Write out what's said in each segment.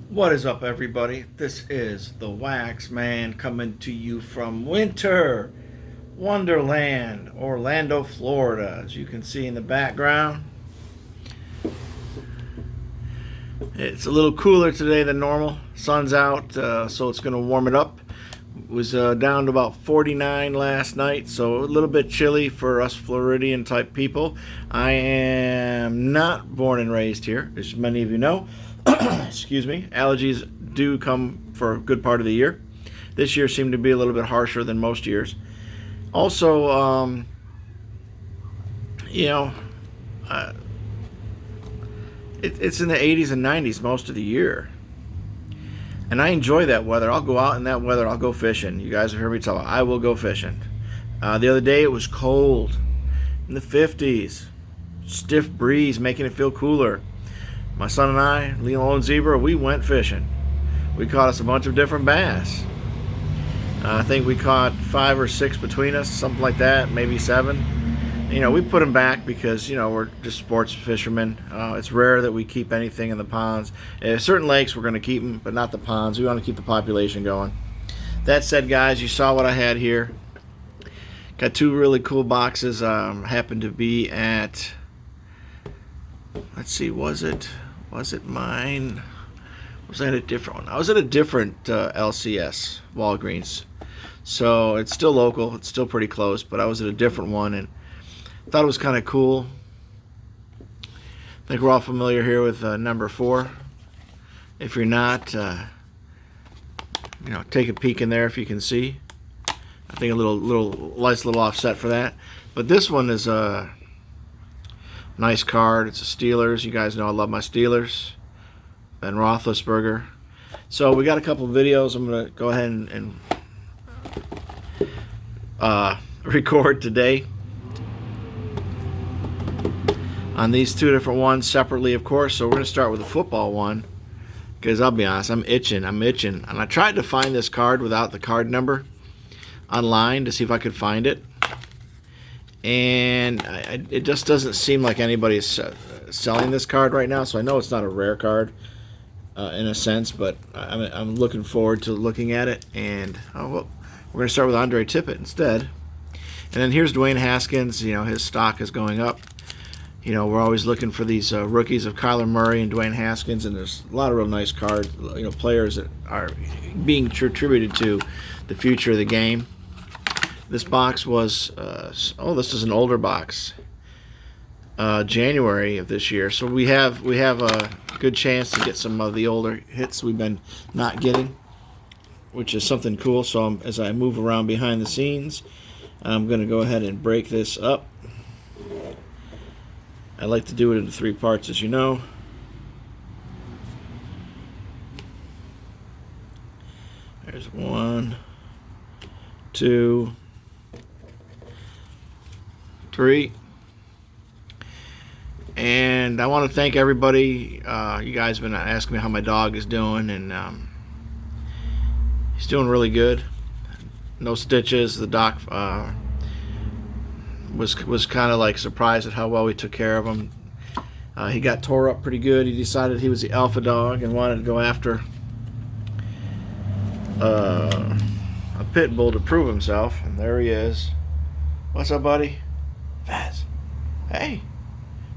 What is up, everybody? This is the Wax Man coming to you from Winter Wonderland, Orlando, Florida. As you can see in the background, it's a little cooler today than normal. Sun's out, so it's going to warm it up. It was down to about 49 last night, so a little bit chilly for us Floridian type people. I am not born and raised here, as many of you know. Excuse me. Allergies do come for a good part of the year. This year seemed to be a little bit harsher than most years. Also, uh, it's in the 80s and 90s most of the year. And I enjoy that weather. I'll go out in that weather. I'll go fishing. You guys have heard me talk. I will go fishing. The other day it was cold in the 50s. Stiff breeze making it feel cooler. My son and I, Lilo and Zebra, we went fishing. We caught us a bunch of different bass. I think we caught 5 or 6 between us, something like that, maybe 7. We put them back because, we're just sports fishermen. It's rare that we keep anything in the ponds. Certain lakes we're going to keep them, but not the ponds. We want to keep the population going. That said, guys, you saw what I had here. Got 2 really cool boxes. Happened to be at, let's see, was it mine? Was that a different one? I was at a different LCS, Walgreens. So it's still local. It's still pretty close, but I was at a different one and thought it was kind of cool. I think we're all familiar here with number 4. If you're not, take a peek in there if you can see. I think a nice little offset for that. But this one is a nice card. It's a Steelers. You guys know I love my Steelers. Ben Roethlisberger. So we got a couple of videos I'm going to go ahead and record today on these 2 different ones separately, of course. So we're going to start with the football one because I'll be honest, I'm itching. And I tried to find this card without the card number online to see if I could find it. And it just doesn't seem like anybody's selling this card right now, so I know it's not a rare card in a sense, but I'm looking forward to looking at it. And we're going to start with Andre Tippett instead. And then here's Dwayne Haskins. His stock is going up. We're always looking for these rookies of Kyler Murray and Dwayne Haskins, and there's a lot of real nice cards, players that are being attributed to the future of the game. This box was, this is an older box, January of this year. So we have a good chance to get some of the older hits we've been not getting, which is something cool. So as I move around behind the scenes, I'm going to go ahead and break this up. I like to do it into 3 parts, as you know. There's 1, 2, 3. And I want to thank everybody. You guys have been asking me how my dog is doing, and he's doing really good. No stitches. The doc was kind of like surprised at how well we took care of him. He got tore up pretty good. He decided he was the alpha dog and wanted to go after a pit bull to prove himself. And there he is. What's up, buddy? Faz. Hey.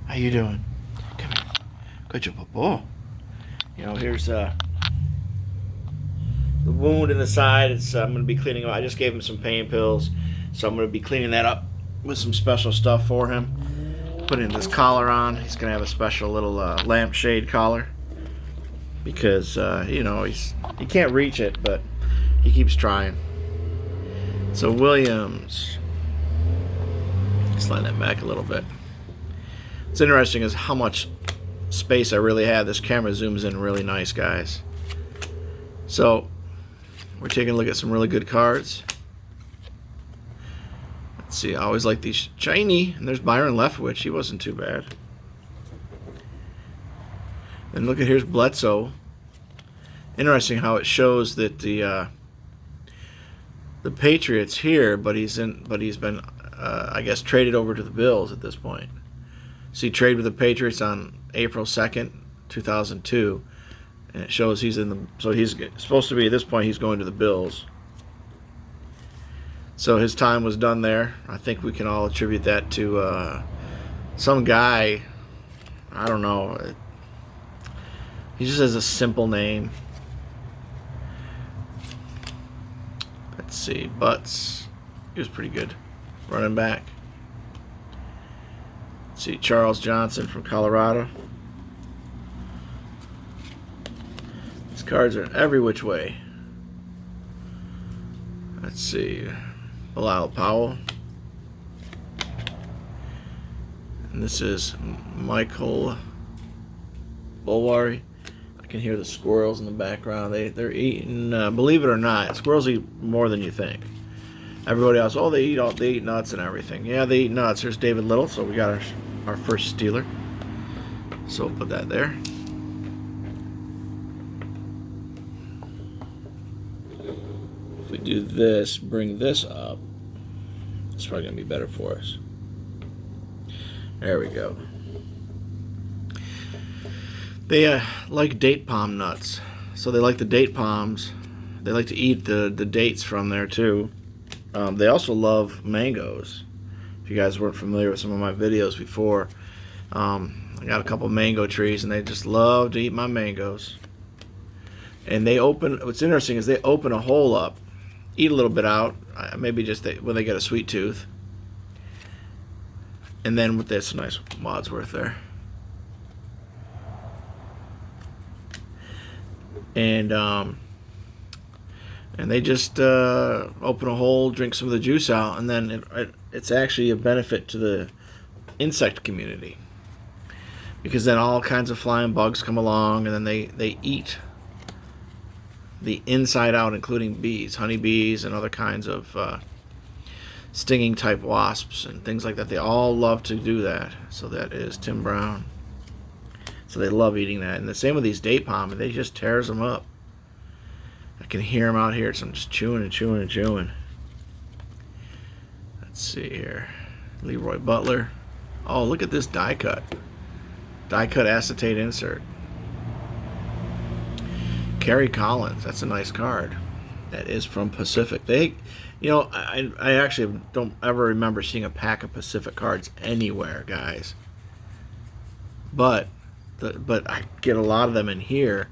How you doing? Come here. Good job, boy. Here's the wound in the side. I'm going to be cleaning up. I just gave him some pain pills, so I'm going to be cleaning that up with some special stuff for him. Putting this collar on. He's going to have a special little lampshade collar because he can't reach it, but he keeps trying. So Williams, slide that back a little bit. What's interesting is how much space I really have. This camera zooms in really nice, guys. So we're taking a look at some really good cards. Let's see, I always like these shiny. And there's Byron Leftwich. He wasn't too bad. And look at, here's Bledsoe. Interesting how it shows that the Patriots here, but he's been I guess traded over to the Bills at this point. So he traded with the Patriots on April 2nd, 2002, And it shows he's in the, so he's supposed to be, at this point, he's going to the Bills. So his time was done there. I think we can all attribute that to some guy. I don't know. He just has a simple name. Let's see. Butts. He was pretty good. Running back. Let's see. Charles Johnson from Colorado. These cards are every which way. Let's see. Bilal Powell. And this is Michael Bulwari. I can hear the squirrels in the background. They're eating, believe it or not, squirrels eat more than you think. Everybody else, oh, they eat nuts and everything. Yeah, they eat nuts. Here's David Little, so we got our first Steeler. So we'll put that there. If we do this, bring this up, it's probably going to be better for us. There we go. They like date palm nuts. So they like the date palms. They like to eat the dates from there too. They also love mangoes. If you guys weren't familiar with some of my videos before, I got a couple mango trees and they just love to eat my mangoes. And they open, what's interesting is they open a hole up, eat a little bit out, maybe just when they get a sweet tooth. And then with this, nice Wadsworth there. And they just open a hole, drink some of the juice out, and then it's actually a benefit to the insect community, because then all kinds of flying bugs come along, and then they eat the inside out, including bees, honeybees, and other kinds of stinging type wasps and things like that. They all love to do that. So that is Tim Brown. So they love eating that. And the same with these date palm, and they just tears them up. I can hear them out here, so I'm just chewing and chewing and chewing. Let's see here. Leroy Butler. Oh, look at this die cut. Die cut acetate insert. Kerry Collins. That's a nice card. That is from Pacific. They, you know, I actually don't ever remember seeing a pack of Pacific cards anywhere, guys. But I get a lot of them in here,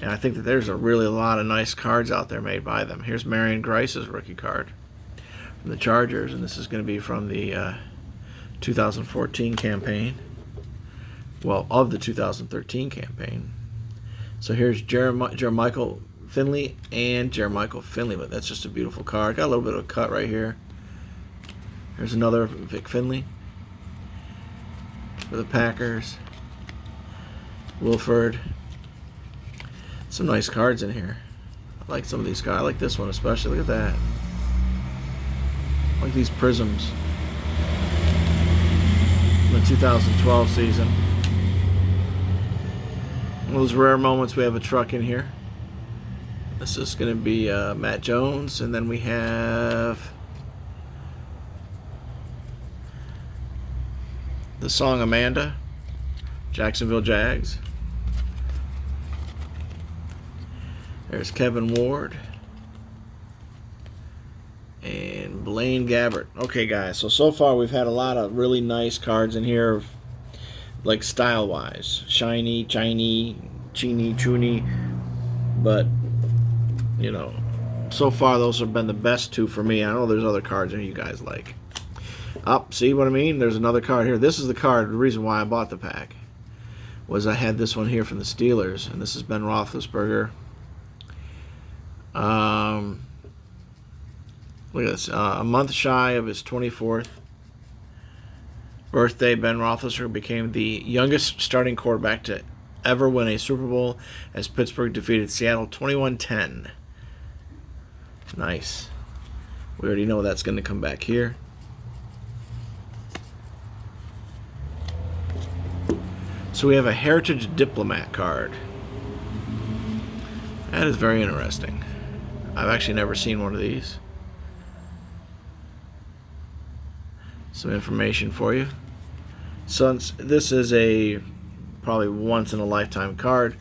and I think that there's a lot of nice cards out there made by them. Here's Marion Grice's rookie card from the Chargers, and this is going to be from the 2014 campaign. Well, of the 2013 campaign. So here's Jermichael Finley and Jermichael Finley, but that's just a beautiful card. Got a little bit of a cut right here. Here's another Vic Finley for the Packers. Wilford. Some nice cards in here. I like some of these cards. I like this one especially. Look at that. I like these prisms. From the 2012 season. One of those rare moments we have a truck in here. This is going to be Matt Jones, and then we have the song Amanda, Jacksonville Jags. There's Kevin Ward and Blaine Gabbert. Okay, guys, so far we've had a lot of really nice cards in here, like style-wise. Shiny, chiny, cheeny, choony. But, you know, so far those have been the best two for me. I know there's other cards that you guys like. See what I mean? There's another card here. This is the card, the reason why I bought the pack, was I had this one here from the Steelers, and this is Ben Roethlisberger. Look at this. A month shy of his 24th birthday, Ben Roethlisberger became the youngest starting quarterback to ever win a Super Bowl as Pittsburgh defeated Seattle 21-10. Nice. We already know that's going to come back here. So we have a Heritage Diplomat card. That is very interesting. I've actually never seen one of these. Some information for you. Since this is a probably once in a lifetime card,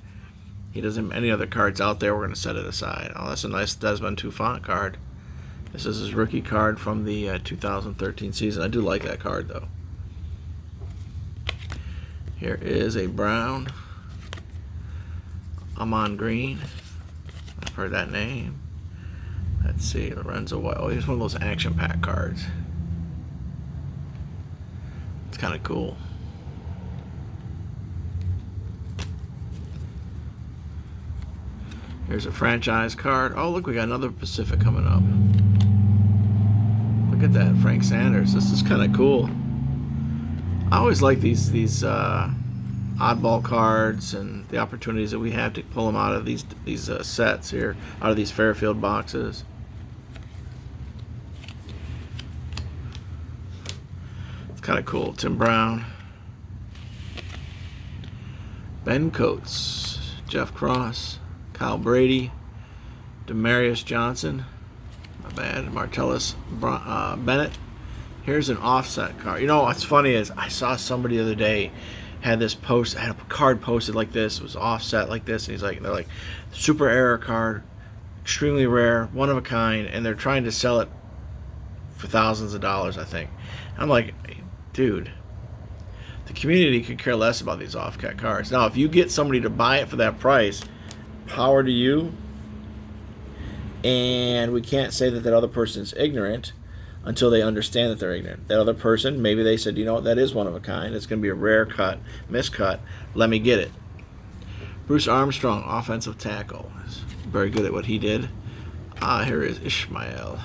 He doesn't have any other cards out there. We're going to set it aside. Oh, that's a nice Desmond Tufant card. This is his rookie card from the 2013 season. I do like that card, though. Here is a brown Amon Green. I've heard that name. Let's see, Lorenzo White. Oh, here's one of those action pack cards. It's kind of cool. Here's a franchise card. Oh, look, we got another Pacific coming up. Look at that, Frank Sanders. This is kind of cool. I always like these oddball cards and the opportunities that we have to pull them out of these sets here, out of these Fairfield boxes. It's kind of cool. Tim Brown, Ben Coates, Jeff Cross, Kyle Brady, Demarius Johnson, not bad, Martellus Bennett. Here's an offset card. You know what's funny is I saw somebody the other day had a card posted like this. It was offset like this, and they're like super error card, extremely rare, one of a kind, and they're trying to sell it for thousands of dollars, I think. I'm like, dude, the community could care less about these offset cards. Now, if you get somebody to buy it for that price, power to you. And we can't say that other person's ignorant until they understand that they're ignorant. That other person, maybe they said, you know what, that is one of a kind. It's going to be a rare cut, miscut. Let me get it. Bruce Armstrong, offensive tackle. Is very good at what he did. Here is Ishmael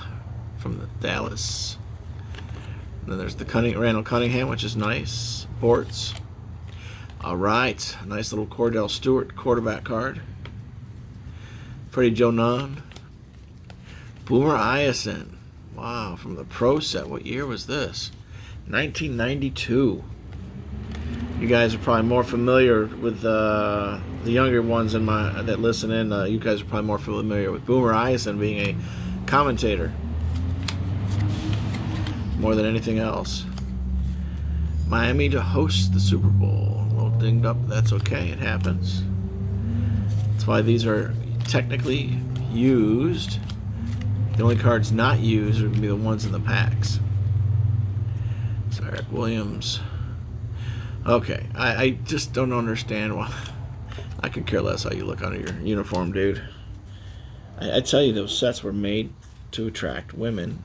from the Dallas. And then there's the Randall Cunningham, which is nice. Ports. All right. Nice little Cordell Stewart quarterback card. Freddie Joe Nunn. Boomer Esiason. Wow, from the Pro Set. What year was this? 1992. You guys are probably more familiar with the younger ones that listen in. You guys are probably more familiar with Boomer Esiason being a commentator more than anything else. Miami to host the Super Bowl. A little dinged up. That's okay. It happens. That's why these are technically used. The only cards not used would be the ones in the packs. So Eric Williams. Okay, I just don't understand why. I could care less how you look under your uniform, dude. I tell you, those sets were made to attract women.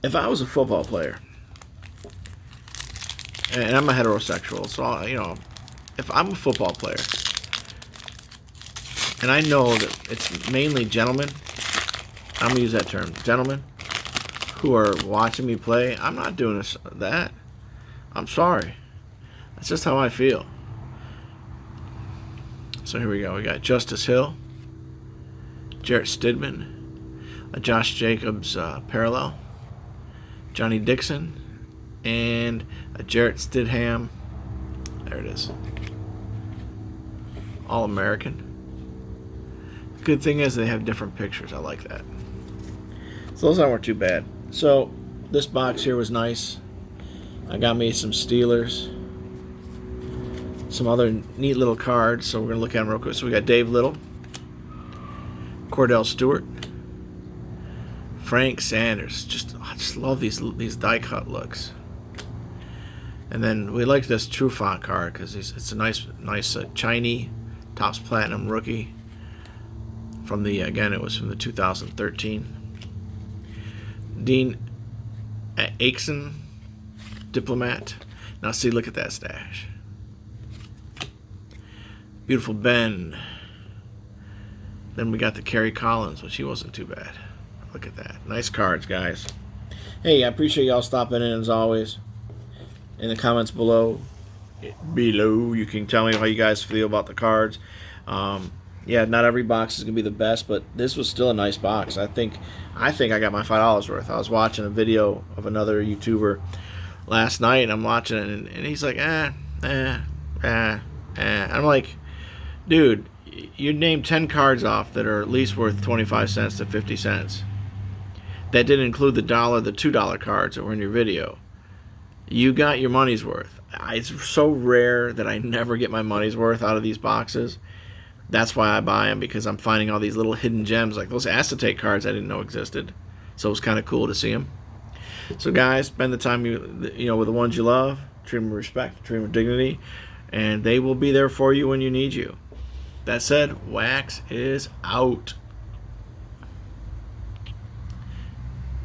If I was a football player, and I'm a heterosexual, so if I'm a football player, and I know that it's mainly gentlemen, I'm going to use that term, gentlemen, who are watching me play, I'm not doing that. I'm sorry. That's just how I feel. So here we go. We got Justice Hill, Jarrett Stidham, a Josh Jacobs parallel, Johnny Dixon, and a Jarrett Stidham. There it is. All-American. Good thing is they have different pictures. I like that. So those aren't too bad. So this box here was nice. I got me some Steelers, some other neat little cards. So we're gonna look at them real quick. So we got Dave Little, Cordell Stewart, Frank Sanders. I just love these die cut looks. And then we like this Trufant card because it's a nice Chinese Topps Platinum rookie. Again, it was from the 2013. Dean Aikson, Diplomat. Now see, look at that stash. Beautiful Ben. Then we got the Kerry Collins, which he wasn't too bad. Look at that. Nice cards, guys. Hey, I appreciate y'all stopping in as always. In the comments below, you can tell me how you guys feel about the cards. Yeah, not every box is gonna be the best, but this was still a nice box. I think I got my $5 worth. I was watching a video of another YouTuber last night, and I'm watching it, and he's like, I'm like, dude, you named 10 cards off that are at least worth 25 cents to 50 cents. That didn't include the $2 cards that were in your video. You got your money's worth. It's so rare that I never get my money's worth out of these boxes. That's why I buy them, because I'm finding all these little hidden gems, like those acetate cards I didn't know existed. So it was kind of cool to see them. So guys, spend the time with the ones you love. Treat them with respect, treat them with dignity, and they will be there for you when you need you. That said, Wax is out.